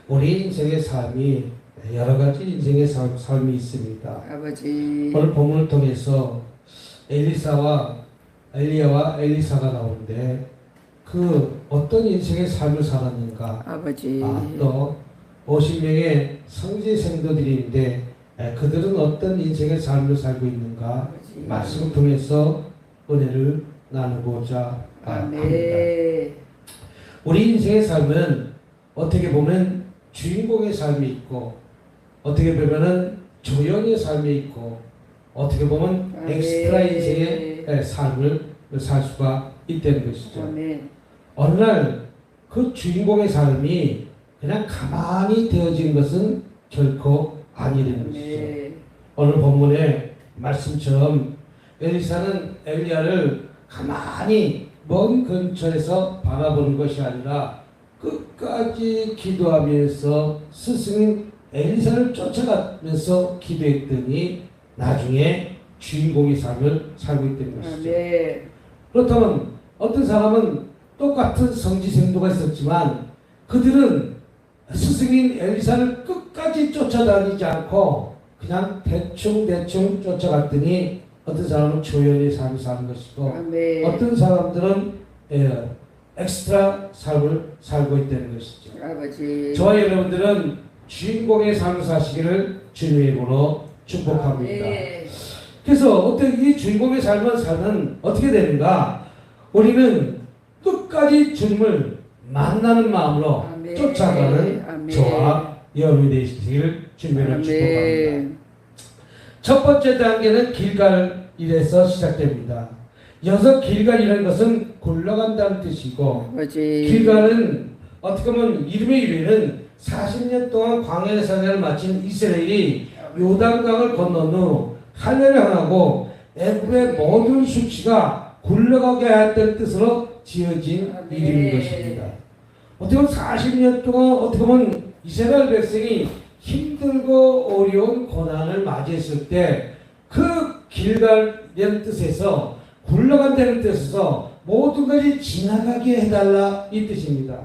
우리 인생의 삶이 여러 가지 인생의 삶이 있습니다. 아버지. 오늘 본문을 통해서 엘리야와 엘리사가 나오는데 그 어떤 인생의 삶을 살았는가? 아버지. 또 50명의 성지 생도들인데 그들은 어떤 인생의 삶을 살고 있는가? 아버지. 말씀을 통해서 은혜를 나누고자 합니다. 우리 인생의 삶은 어떻게 보면 주인공의 삶이 있고 어떻게 보면은 조연의 삶이 있고 어떻게 보면 엑스트라 인생의 삶을 살 수가 있다는 것이죠. 어느 날 그 주인공의 삶이 그냥 가만히 되어진 것은 결코 아니라는 것이죠. 오늘 본문의 말씀처럼 엘리사는 엘리야를 가만히 먼 근처에서 바라보는 것이 아니라 끝까지 기도하면서 스승인 엘리사를 쫓아가면서 기도했더니 나중에 주인공의 삶을 살고 있다는 것이죠. 그렇다면 어떤 사람은 똑같은 성지생도가 있었지만 그들은 스승인 엘리사를 끝까지 쫓아다니지 않고 그냥 대충 쫓아갔더니 어떤 사람은 조연의 삶을 사는 것이고 어떤 사람들은 엑스트라 삶을 살고 있다는 것이죠. 아버지. 저와 여러분들은 주인공의 삶을 사시기를 주님의 이름으로 축복합니다. 그래서 어떻게 이 주인공의 삶을 사는 어떻게 되는가? 우리는 끝까지 주님을 만나는 마음으로 쫓아가는 저와 여러분이 되시기를 주님으로 축복합니다. 첫 번째 단계는 길갈에서 시작됩니다. 여기서 길갈이라는 것은 굴러간다는 뜻이고 길갈은 어떻게 보면 이름의 유래는 40년 동안 광야의 생활을 마친 이스라엘이 요단강을 건넌 후 할례를 행하고 애굽의 모든 수치가 굴러가게 했던 뜻으로 지어진 이름인 것입니다. 어떻게 보면 40년 동안 어떻게 보면 이스라엘 백성이 힘들고 어려운 고난을 맞이했을 때 그 길갈이라는 뜻에서 굴러간다는 뜻에서 모든 것이 지나가게 해달라 이 뜻입니다.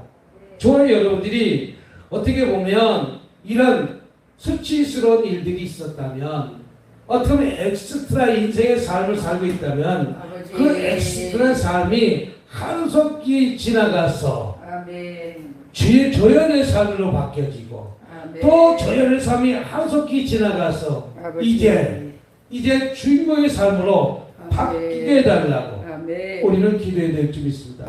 저와 여러분들이 어떻게 보면 이런 수치스러운 일들이 있었다면 어떻게 보면 엑스트라 인생의 삶을 살고 있다면 그 엑스트라 삶이 한속히 지나가서 조연의 삶으로 바뀌어지고 또 조연의 삶이 한속히 지나가서 이제 주인공의 삶으로 바뀌게 해달라고 우리는 기도해야 될 줄 믿습니다.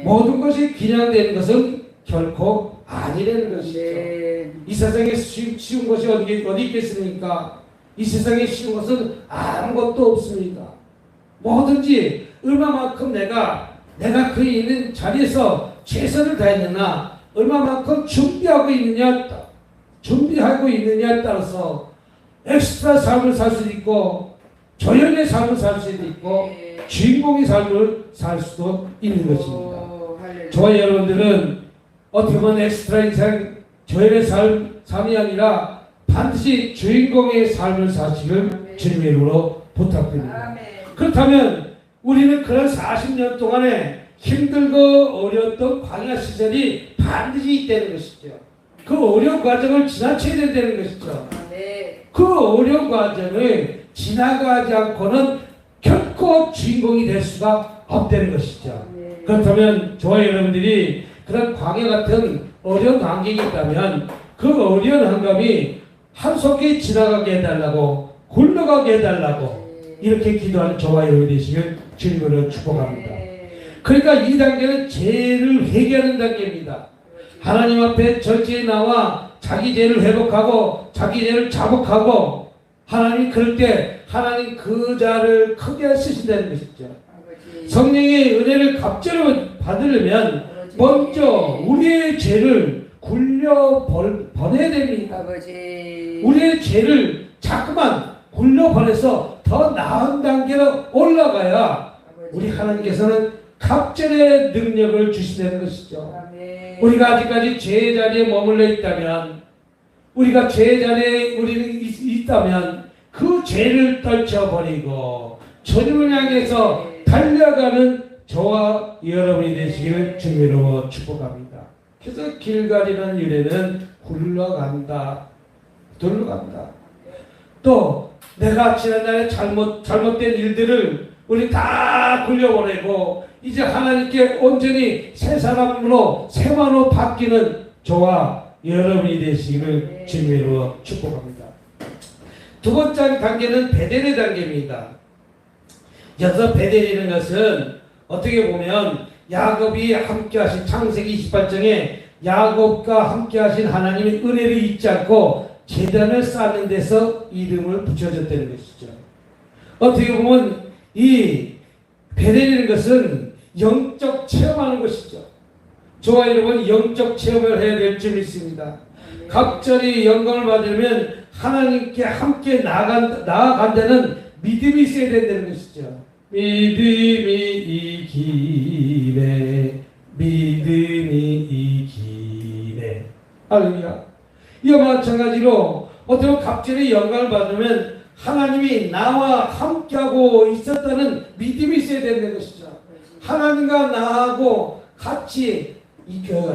모든 것이 긴양되는 것은 결코 아니라는 것이죠. 이 세상에 쉬운 것이 어디 있겠습니까? 이 세상에 쉬운 것은 아무것도 없습니다. 뭐든지 얼마만큼 내가 그 있는 자리에서 최선을 다했느냐, 얼마만큼 준비하고 있느냐에 따라서 엑스트라 삶을 살 수도 있고 조연의 삶을 살 수도 있고 주인공의 삶을 살 수도 있는 것입니다. 저와 여러분들은 어떻게 보면 엑스트라 인생 조연의 삶이 아니라 반드시 주인공의 삶을 사시길 주님의 이름으로 부탁드립니다. 그렇다면 우리는 그런 40년 동안에 힘들고 어려웠던 광야 시절이 반드시 있다는 것이죠. 그 어려운 과정을 지나쳐야 된다는 것이죠. 그 어려운 과정을 지나가지 않고는 결코 주인공이 될 수가 없다는 것이죠. 그렇다면 저와 여러분들이 그런 광야 같은 어려운 환경이 있다면 그 어려운 환경이 한속히 지나가게 해달라고 굴러가게 해달라고 이렇게 기도하는 저와 여러분 되시길 주님으로 축복합니다. 그러니까 이 단계는 죄를 회개하는 단계입니다. 하나님 앞에 절제에 나와 자기 죄를 회복하고 자기 죄를 자복하고 하나님 그럴 때 하나님 그 자를 크게 쓰신다는 것이죠. 성령의 은혜를 갑자로 받으려면 먼저 우리의 죄를 굴려보내야 됩니다. 우리의 죄를 자꾸만 굴려보내서 더 나은 단계로 올라가야 우리 하나님께서는 갑절의 능력을 주시는 것이죠. 우리가 아직까지 죄의 자리에 머물러 있다면 우리가 죄의 자리에 우리는 있다면 그 죄를 떨쳐버리고 주님을 향해서 달려가는 저와 여러분이 되시기를 주님으로 축복합니다. 그래서 길갈이라는 유래는 굴러간다. 또 내가 지난날에 잘못된 일들을 우리 다 굴려보내고 이제 하나님께 온전히 새 사람으로 새만으로 바뀌는 저와 여러분이 되시기를 주님으로 축복합니다. 두 번째 단계는 베델의 단계입니다. 여기서 베델이라는 것은 어떻게 보면 야곱이 함께 하신 창세기 28장에 야곱과 함께 하신 하나님의 은혜를 잊지 않고 제단을 쌓는 데서 이름을 붙여줬다는 것이죠. 어떻게 보면 이 베델이라는 것은 영적 체험하는 것이죠. 저와 여러분 영적 체험을 해야 될 줄 믿습니다. 갑절이 영광을 받으려면 하나님께 함께 나아간다는 믿음이 있어야 된다는 것이죠. 믿음이 이기네, 믿음이 이기네. 할렐루야. 이와 마찬가지로 어떤 갑절의 영광을 받으면 하나님이 나와 함께하고 있었다는 믿음이 있어야 된다는 것이죠. 하나님과 나하고 같이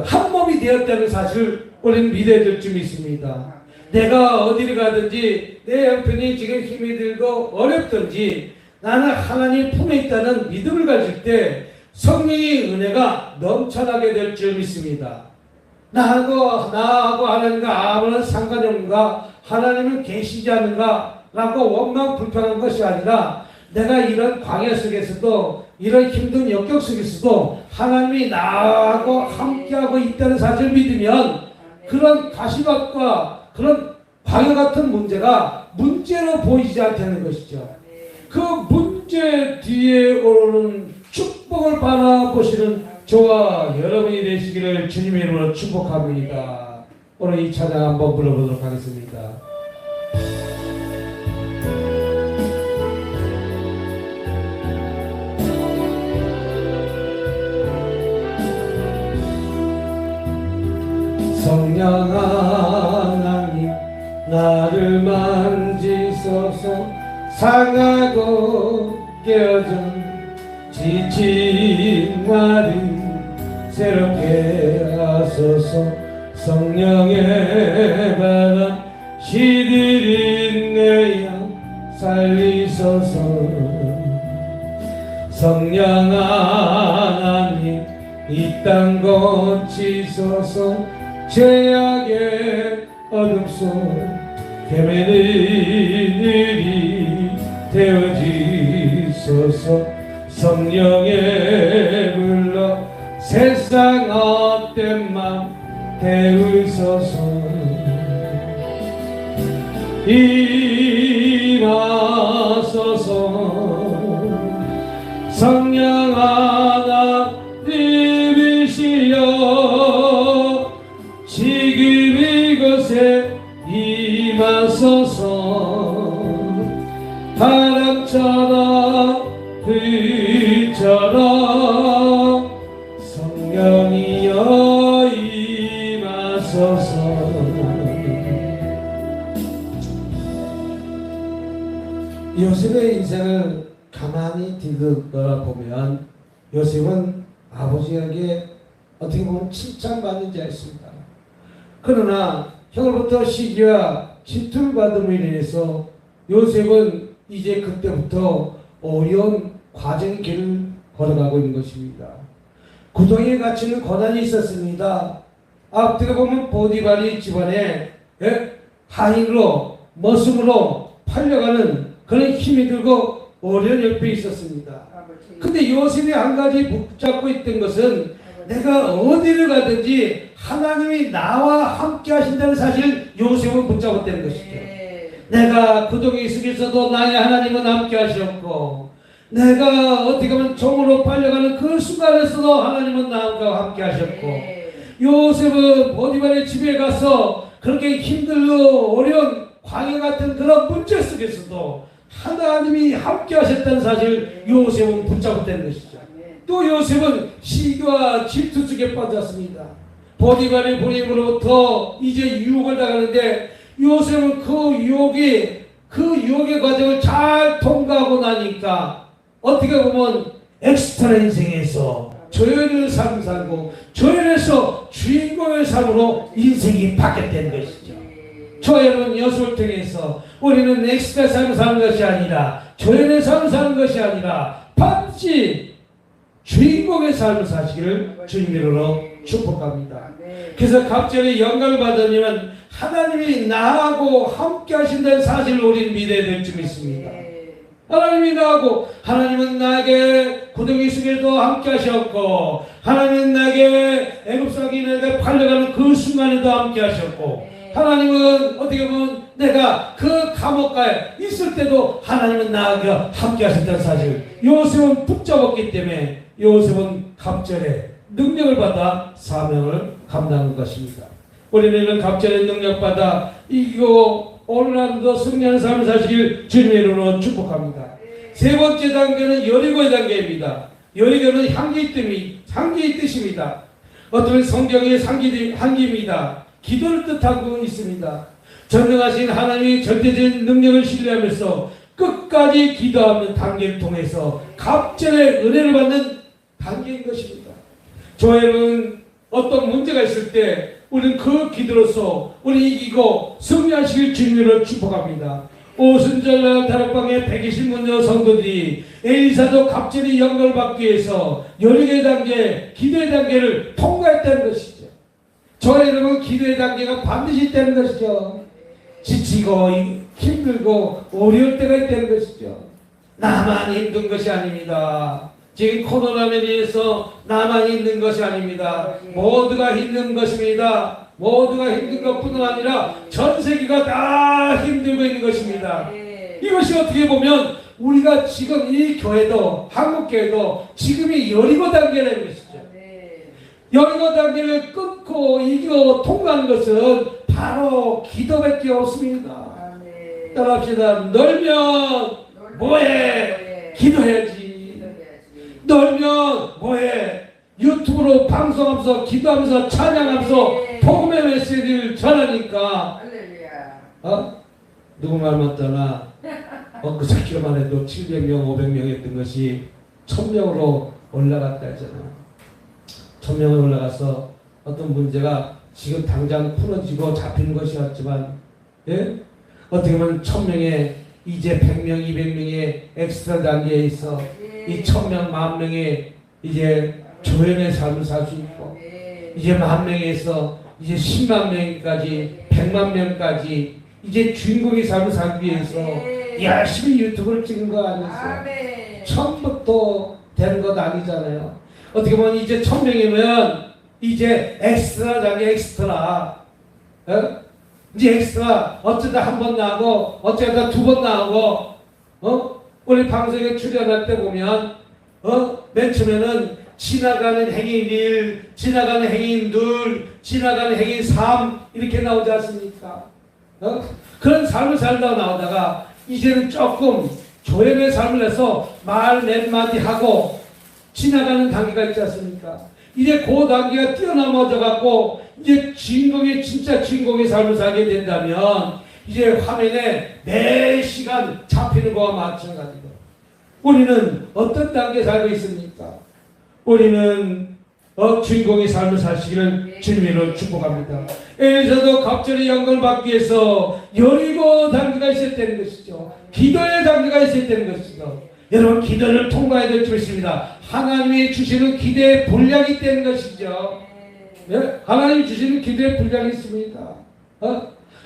한 몸이 되었다는 사실을 우리는 믿어야 될 줄 믿습니다. 내가 어디를 가든지 내 형편이 지금 힘이 들고 어렵든지 나는 하나님 품에 있다는 믿음을 가질 때 성령의 은혜가 넘쳐나게 될 줄 믿습니다. 나하고 하나님과 아무런 상관이 없는가, 하나님은 계시지 않는가 라고 원망 불평한 것이 아니라 내가 이런 광야 속에서도 이런 힘든 역경 속에서도 하나님이 나하고 함께하고 있다는 사실을 믿으면 그런 가시밭과 그런 광야 같은 문제가 문제로 보이지 않다는 것이죠. 그 문제 뒤에 오르는 축복을 바라보시는 저와 여러분이 되시기를 주님의 이름으로 축복합니다. 오늘 이 찬양 한번 불러보도록 하겠습니다. 성령 하나님 나를 만지소서. 상하고 깨어진 지친 나를 새롭게 하소서. 성령의 바람 시들인 내 영 살리소서. 성령 하나님 이 땅 고치소서. 죄악의 어둠 속 헤매는 일이 되어지소서. 성령의 불러 세상 헛된 맘 태우소서. 임하소서. 성령 하나님이시여 지금 이곳에 임하소서. 바람처럼 불처럼 성령이여 임하소서. 요셉의 인생을 가만히 뒤돌아보면 요셉은 아버지에게 어떻게 보면 칭찬받는 자였습니다. 그러나 형으로부터 시기와 질투를 받음으로 인해서 요셉은 이제 그때부터 어려운 과정의 길을 걸어가고 있는 것입니다. 구덩이에 갇히는 고난이 있었습니다. 어떻게 보면 보디발이 집안에 하인으로 머슴으로 팔려가는 그런 힘이 들고 어려운 옆에 있었습니다. 근데 요셉이 한 가지 붙잡고 있던 것은 내가 어디를 가든지 하나님이 나와 함께 하신다는 사실을 요셉은 붙잡았다는 것이죠. 내가 구덩이 속에서도 나의 하나님은 함께 하셨고 내가 어떻게 보면 종으로 팔려가는 그 순간에서도 하나님은 나와 함께 하셨고 요셉은 보디발의 집에 가서 그렇게 힘들고 어려운 광야 같은 그런 문제 속에서도 하나님이 함께 하셨다는 사실을 요셉은 붙잡았다는 것이죠. 또 요셉은 시기와 질투 속에 빠졌습니다. 보디발의 부림으로부터 이제 유혹을 당하는데 요셉은 그 유혹의 과정을 잘 통과하고 나니까 어떻게 보면 엑스트라 인생에서 조연의 삶을 살고 조연에서 주인공의 삶으로 인생이 바뀌었다는 것이죠. 저 여러분 여수를 통해서 우리는 엑스트라 삶을 사는 것이 아니라 조연의 삶을 사는 것이 아니라 반드시 주인공의 삶을 사시기를 주님으로 축복합니다. 그래서 갑절에 영광을 받으면 하나님이 나하고 함께 하신다는 사실을 우리는 믿어야 될 줄 믿습니다. 하나님이 나하고 하나님은 나에게 구덩이 속에도 함께 하셨고 하나님은 나에게 애굽사기 내가 팔려가는 그 순간에도 함께 하셨고 하나님은 어떻게 보면 내가 그 감옥가에 있을 때도 하나님은 나하고 함께 하셨다는 사실 요셉은 붙잡았기 때문에 요셉은 갑절에 능력을 받아 사명을 감당한 것입니다. 우리는 갑절의 능력받아 이기고 오늘날도 승리하는 삶을 사시길 주님의 이름으로 축복합니다. 세 번째 단계는 여리고의 단계입니다. 여리고는 향기의 뜻입니다. 어떤 성경의 향기입니다. 기도를 뜻하고 있습니다. 전능하신 하나님의 절대적인 능력을 신뢰하면서 끝까지 기도하는 단계를 통해서 갑절의 은혜를 받는 단계인 것입니다. 저희는 어떤 문제가 있을 때 우리는 그 기도로서 우리 이기고 승리하시길 주님으로 축복합니다. 오순절날 다락방에 120문 성도들이 엘리사도 갑절의 영광을 받기 위해서 여리고의 단계, 기도의 단계를 통과했다는 것이죠. 저와 여러분 기도의 단계가 반드시 있다는 것이죠. 지치고 힘들고 어려울 때가 있다는 것이죠. 나만 힘든 것이 아닙니다. 지금 코로나에 대해서 나만 힘든 것이 아닙니다. 모두가 힘든 것입니다. 모두가 힘든 것뿐만 아니라 전 세계가 다 힘들고 있는 것입니다. 이것이 어떻게 보면 우리가 지금 이 교회도 한국교회도 지금이 여리고 단계라는 것이죠. 여리고 단계를 끊고 이기고 통과하는 것은 바로 기도밖에 없습니다. 따라합시다. 놀면 뭐해? 기도해야지. 놀면 뭐해? 유튜브로 방송하면서 기도하면서 찬양하면서 복음의 메시지를 전하니까 누구 말만 떠나 그 새끼만 해도 700명 500명 했던 것이 1000명으로 올라갔다 했잖아요. 1000명을 올라가서 어떤 문제가 지금 당장 풀어지고 잡히는 것이 같지만 예? 어떻게 보면 1000명에 이제 100명 200명의 엑스트라 단계에 있어 이 1000명 10,000명의 이제 조연의 삶을 살 수 있고 이제 10,000명에서 이제 10만 명까지 100만 명까지 이제 주인공의 삶을 살기 위해서 열심히 유튜브를 찍은 거 아니었어요? 처음부터 된 것 아니잖아요. 어떻게 보면 이제 1000명이면 이제 엑스트라 단계 엑스트라 이제 엑스트라 어쩌다 한 번 나오고 어쩌다 2번 나오고 우리 방송에 출연할 때 보면 맨 처음에는 지나가는 행인 1, 지나가는 행인 2, 지나가는 행인 3 이렇게 나오지 않습니까? 그런 삶을 살다가 나오다가 이제는 조금 조연의 삶을 해서 말 몇 마디 하고 지나가는 단계가 있지 않습니까? 이제 그 단계가 뛰어넘어져 갖고 이제 주인공의 진짜 주인공의 삶을 살게 된다면 이제 화면에 매 시간 잡히는 거와 마찬가지고 우리는 어떤 단계에 살고 있습니까? 우리는 주인공의 삶을 사시기를 주님으로 축복합니다. 엘리사도 갑절의 영광을 받기 위해서 여리고 단계가 있었다는 것이죠. 기도의 단계가 있었다는 것이죠. 여러분 기도를 통과해야 될 줄 믿습니다. 하나님이 주시는 기도의 분량이 있다는 것이죠. 네? 하나님이 주시는 기도의 분량이 있습니다.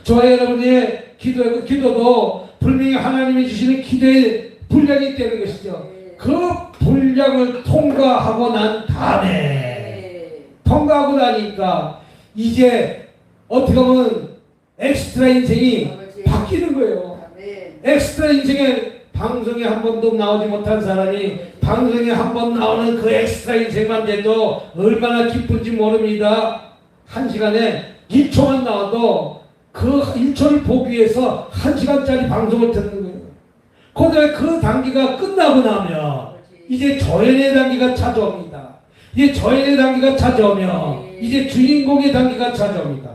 저와 여러분의 기도도 분명히 하나님이 주시는 기도의 분량이 있다는 것이죠. 그 분량을 통과하고 난 다음에 통과하고 나니까 이제 어떻게 보면 엑스트라 인생이 바뀌는 거예요. 엑스트라 인생에 방송에 한 번도 나오지 못한 사람이 방송에 한 번 나오는 그 엑스트라 인생만 돼도 얼마나 기쁜지 모릅니다. 한 시간에 1초만 나와도 그 1초를 보기 위해서 1시간짜리 방송을 듣는 거예요. 그다음에 그 단계가 끝나고 나면 이제 조연의 단계가 찾아옵니다. 이제 조연의 단계가 찾아오면 이제 주인공의 단계가 찾아옵니다.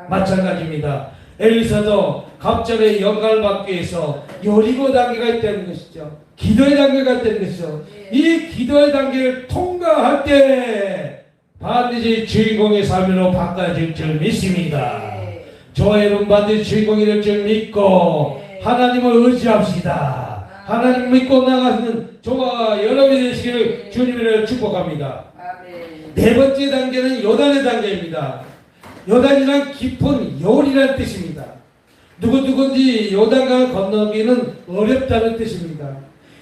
마찬가지입니다. 엘리사도 갑절의 영광을 받기 위해서 여리고 단계가 있다는 것이죠. 기도의 단계가 있다는 것이죠. 이 기도의 단계를 통과할 때 반드시 주인공의 삶으로 바꿔질 줄 믿습니다. 저와 여러분 반드시 주인공이 될 줄 믿고 하나님을 의지합시다. 하나님 믿고 나가는 저와 여러분이 되시기를 주님으로 축복합니다. 네 번째 단계는 요단의 단계입니다. 요단이란 깊은 요리라는 뜻입니다. 누구든지 요단강을 건너기는 어렵다는 뜻입니다.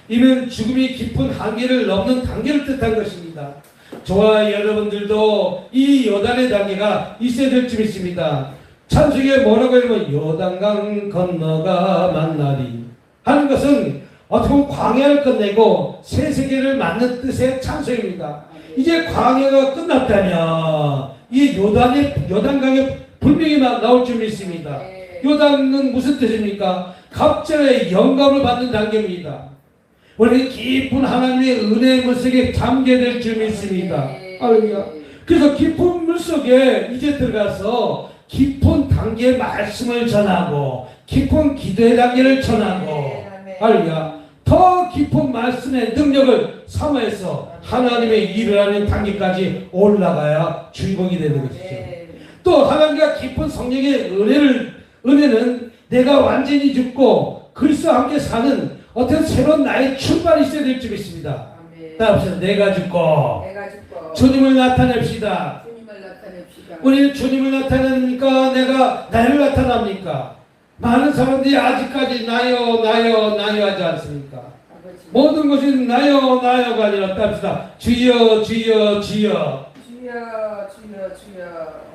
이는 죽음이 깊은 한계를 넘는 단계를 뜻한 것입니다. 저와 여러분들도 이 요단의 단계가 있어야 될 줄 믿습니다. 찬송에 뭐라고 하면 요단강 건너가 만나리 하는 것은 어떻게 보면 광야를 끝내고 새 세계를 맞는 뜻의 찬송입니다. 이제 광야가 끝났다면 이 요단강에 분명히 나올 줄 믿습니다. 요단은 무슨 뜻입니까? 갑절의 영감을 받는 단계입니다. 우리는 깊은 하나님의 은혜의 물속에 잠게 될 줄 믿습니다. 할렐루야. 그래서 깊은 물속에 이제 들어가서 깊은 단계의 말씀을 전하고 깊은 기도의 단계를 전하고 할렐루야. 더 깊은 말씀의 능력을 삼아서 하나님의 일을 하는 단계까지 올라가야 주인공이 되는 것이죠. 또 하나님과 깊은 성령의 은혜는 내가 완전히 죽고 그리스도와 함께 사는 어떤 새로운 나의 출발이 있어야 될 줄 믿습니다. 따라합시다. 내가 죽고 주님을 나타냅시다. 우리는 주님을 나타냅니까? 내가 나를 나타납니까? 많은 사람들이 아직까지 나요 하지 않습니까? 모든 것이 나요가 아니라 따릅시다. 주여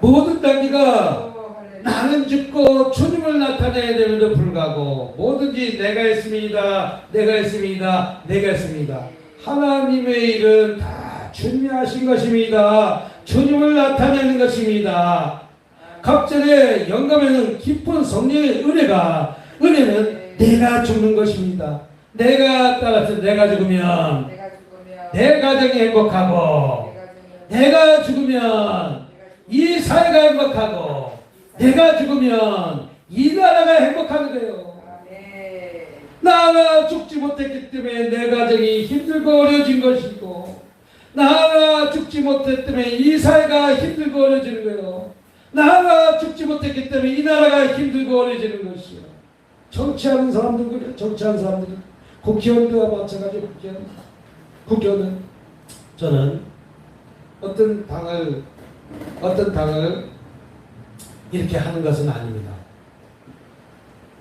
모든 단계가 나는 죽고 주님을 나타내야 됨에도 불구하고 뭐든지 내가 했습니다. 하나님의 일은 다 주님이 하신 것입니다. 주님을 나타내는 것입니다. 갑절의 영감에는 깊은 성령의 은혜는 내가 죽는 것입니다. 따라서 내가 죽으면 내 가정이 행복하고 내가 죽으면 이 사회가 행복하고 내가 죽으면 이 나라가 행복한 거예요. 나가 죽지 못했기 때문에 내 가정이 힘들고 어려워진 것이고 나가 죽지 못했기 때문에 이 사회가 힘들고 어려워지는 거예요. 나가 죽지 못했기 때문에 이 나라가 힘들고 어려워지는 것이요. 정치하는 사람들 그래요. 정치하는 사람들은 국회의원들과 마찬가지로 국회의원은 저는 어떤 당을 이렇게 하는 것은 아닙니다.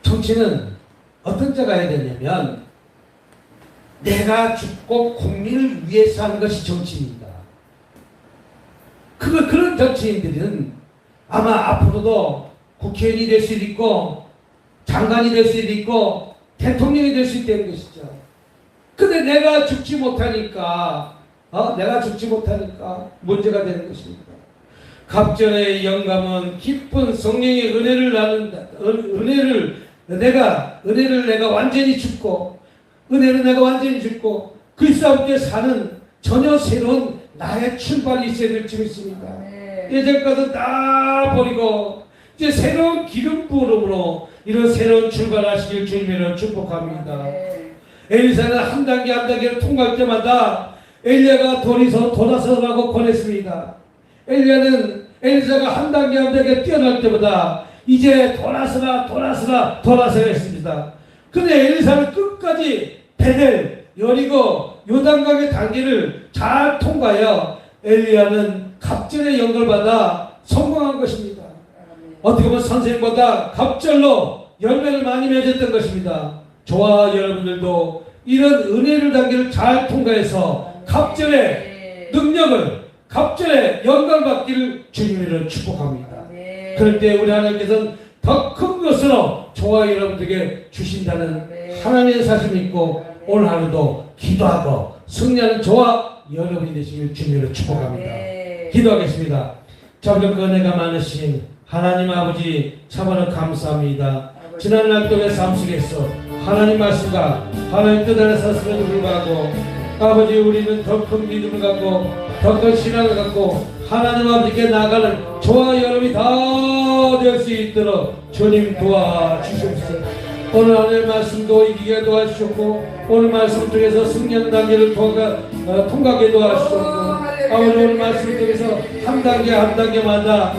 정치는 어떤 자가 해야 되냐면 내가 죽고 국민을 위해서 하는 것이 정치입니다. 그런 정치인들은 아마 앞으로도 국회의원이 될 수도 있고 장관이 될 수도 있고 대통령이 될 수 있다는 것이죠. 근데 내가 죽지 못하니까 문제가 되는 것입니다. 갑절의 영감은 깊은 성령의 은혜를 나눈다. 은혜를 내가 완전히 죽고 그리스도와 함께 사는 전혀 새로운 나의 출발이 있어야 될 줄 믿습니다. 예전 것은 다 버리고 이제 새로운 기름 부음으로 이런 새로운 출발하시길 주님으로 축복합니다. 엘리사는 한 단계를 통과할 때마다 엘리야가 돌아서라고 권했습니다. 엘리사가 한 단계 뛰어날 때마다 이제 돌아서라 했습니다. 근데 엘리사는 끝까지 베델, 여리고, 요단강의 단계를 잘 통과하여 엘리야는 갑절의 영광을 받아 성공한 것입니다. 어떻게 보면 선생님보다 갑절로 열매를 많이 맺었던 것입니다. 저와 여러분들도 이런 은혜를 단계를 잘 통과해서 갑절의 능력을, 갑절의 영광을 받기를 주님으로 축복합니다. 그럴 때 우리 하나님께서는 더 큰 것으로 저와 여러분들에게 주신다는 하나님의 사실을 믿고 오늘 하루도 기도하고 승리하는 저와 여러분이 되시길 주님으로 축복합니다. 기도하겠습니다. 참으로 은혜가 많으신 하나님 아버지 참으로 감사합니다. 지난 날 동안 삶 속에서 하나님 말씀과 하나님 뜻 안에 섰음에도 불구하고 아버지 우리는 더 큰 믿음을 갖고 더 큰 신앙을 갖고 하나님 아버지께 나가는 저와 여러분이 다 될 수 있도록 주님 도와주시옵소서. 오늘 하나님의 말씀도 이기게 도와주셨고 오늘 말씀 통해서 승리하는 단계를 통과하게 도와주셨고 아버지 오늘 말씀 통해서 한 단계 한 단계마다